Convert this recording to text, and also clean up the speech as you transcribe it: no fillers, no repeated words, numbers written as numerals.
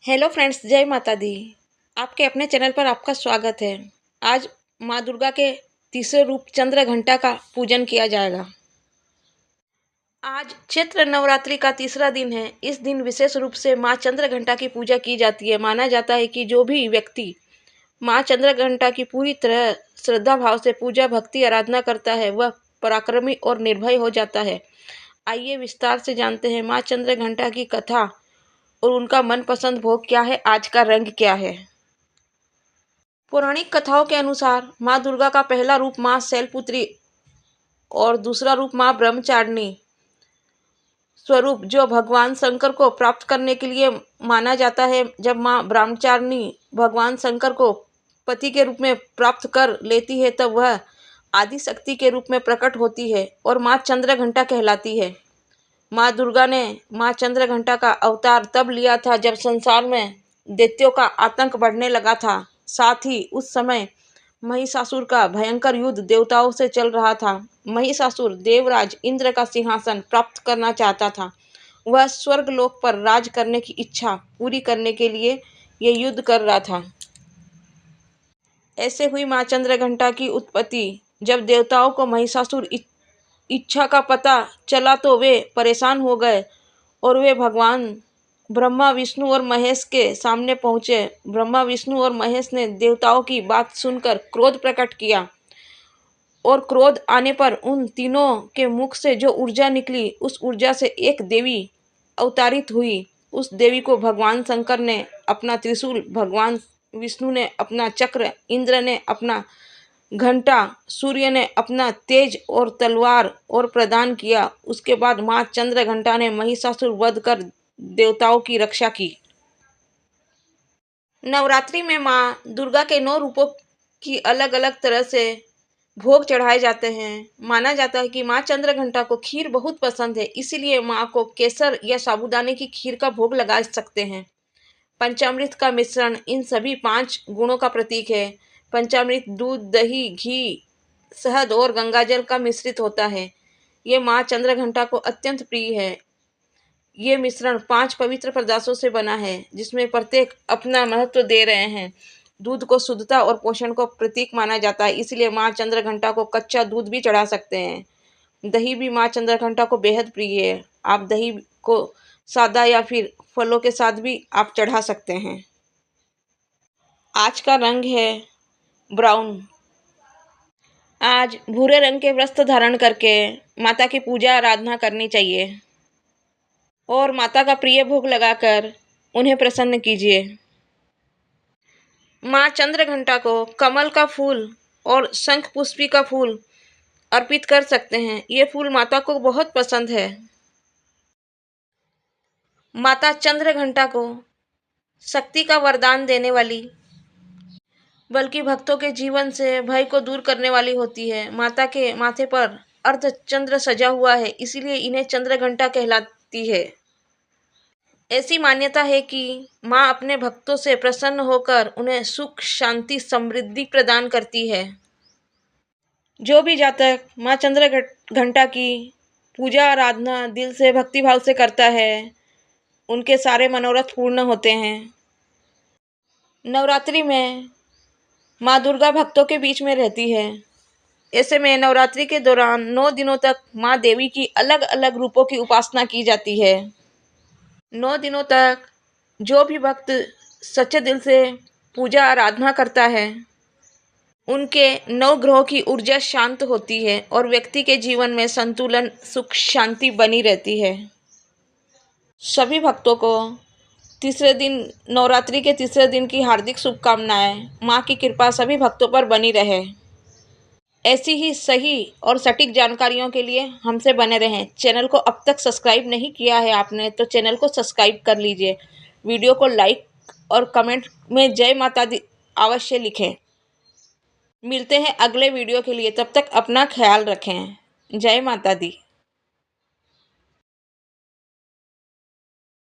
Hello friends, जय माता दी। आपके अपने चैनल पर आपका स्वागत है। आज माँ दुर्गा के तीसरे रूप चंद्र घंटा का पूजन किया जाएगा। आज चैत्र नवरात्रि का तीसरा दिन है। इस दिन विशेष रूप से माँ चंद्र घंटा की पूजा की जाती है। माना जाता है कि जो भी व्यक्ति माँ चंद्र घंटा की पूरी तरह श्रद्धा भाव से पूजा भक्ति आराधना करता है वह पराक्रमी और निर्भय हो जाता है। आइए विस्तार से जानते हैं माँ चंद्र घंटा की कथा और उनका मनपसंद भोग क्या है, आज का रंग क्या है। पौराणिक कथाओं के अनुसार माँ दुर्गा का पहला रूप माँ शैलपुत्री और दूसरा रूप माँ ब्रह्मचारिणी स्वरूप जो भगवान शंकर को प्राप्त करने के लिए माना जाता है। जब माँ ब्रह्मचारिणी भगवान शंकर को पति के रूप में प्राप्त कर लेती है तब वह आदि शक्ति के रूप में प्रकट होती है और माँ चंद्र घंटा कहलाती है। माँ दुर्गा ने माँ चंद्र घंटा का अवतार तब लिया था जब संसार में दैत्यों का आतंक बढ़ने लगा था। साथ ही उस समय महिषासुर का भयंकर युद्ध देवताओं से चल रहा था। महिषासुर देवराज इंद्र का सिंहासन प्राप्त करना चाहता था। वह स्वर्ग लोक पर राज करने की इच्छा पूरी करने के लिए ये युद्ध कर रहा था। ऐसे हुई माँ चंद्र घंटा की उत्पत्ति। जब देवताओं को महिषासुर इच्छा का पता चला तो वे परेशान हो गए और वे भगवान ब्रह्मा विष्णु और महेश के सामने पहुँचे। ब्रह्मा विष्णु और महेश ने देवताओं की बात सुनकर क्रोध प्रकट किया और क्रोध आने पर उन तीनों के मुख से जो ऊर्जा निकली उस ऊर्जा से एक देवी अवतारित हुई। उस देवी को भगवान शंकर ने अपना त्रिशूल, भगवान विष्णु ने अपना चक्र, इंद्र ने अपना घंटा, सूर्य ने अपना तेज और तलवार और प्रदान किया। उसके बाद माँ चंद्र घंटा ने महिषासुर वध कर देवताओं की रक्षा की। नवरात्रि में माँ दुर्गा के 9 रूपों की अलग अलग तरह से भोग चढ़ाए जाते हैं। माना जाता है कि माँ चंद्र घंटा को खीर बहुत पसंद है, इसीलिए माँ को केसर या साबूदाने की खीर का भोग लगा सकते हैं। पंचामृत का मिश्रण इन सभी 5 गुणों का प्रतीक है। पंचामृत दूध, दही, घी, शहद और गंगाजल का मिश्रित होता है। ये माँ चंद्र घंटा को अत्यंत प्रिय है। ये मिश्रण 5 पवित्र पदार्थों से बना है जिसमें प्रत्येक अपना महत्व दे रहे हैं। दूध को शुद्धता और पोषण को प्रतीक माना जाता है, इसलिए माँ चंद्र घंटा को कच्चा दूध भी चढ़ा सकते हैं। दही भी माँ चंद्र घंटा को बेहद प्रिय है। आप दही को सादा या फिर फलों के साथ भी आप चढ़ा सकते हैं। आज का रंग है ब्राउन। आज भूरे रंग के वस्त्र धारण करके माता की पूजा आराधना करनी चाहिए और माता का प्रिय भोग लगाकर उन्हें प्रसन्न कीजिए। माँ चंद्र घंटा को कमल का फूल और शंख पुष्पी का फूल अर्पित कर सकते हैं। ये फूल माता को बहुत पसंद है। माता चंद्र घंटा को शक्ति का वरदान देने वाली, बल्कि भक्तों के जीवन से भय को दूर करने वाली होती है। माता के माथे पर अर्ध चंद्र सजा हुआ है, इसीलिए इन्हें चंद्र घंटा कहलाती है। ऐसी मान्यता है कि माँ अपने भक्तों से प्रसन्न होकर उन्हें सुख, शांति, समृद्धि प्रदान करती है। जो भी जातक माँ चंद्र घंटा की पूजा आराधना दिल से भक्तिभाव से करता है उनके सारे मनोरथ पूर्ण होते हैं। नवरात्रि में माँ दुर्गा भक्तों के बीच में रहती है। ऐसे में नवरात्रि के दौरान 9 दिनों तक माँ देवी की अलग अलग रूपों की उपासना की जाती है। 9 दिनों तक जो भी भक्त सच्चे दिल से पूजा आराधना करता है उनके 9 ग्रहों की ऊर्जा शांत होती है और व्यक्ति के जीवन में संतुलन, सुख, शांति बनी रहती है। सभी भक्तों को तीसरे दिन, नवरात्रि के तीसरे दिन की हार्दिक शुभकामनाएं। माँ की कृपा सभी भक्तों पर बनी रहे। ऐसी ही सही और सटीक जानकारियों के लिए हमसे बने रहें। चैनल को अब तक सब्सक्राइब नहीं किया है आपने तो चैनल को सब्सक्राइब कर लीजिए। वीडियो को लाइक और कमेंट में जय माता दी अवश्य लिखें। मिलते हैं अगले वीडियो के लिए, तब तक अपना ख्याल रखें। जय माता दी।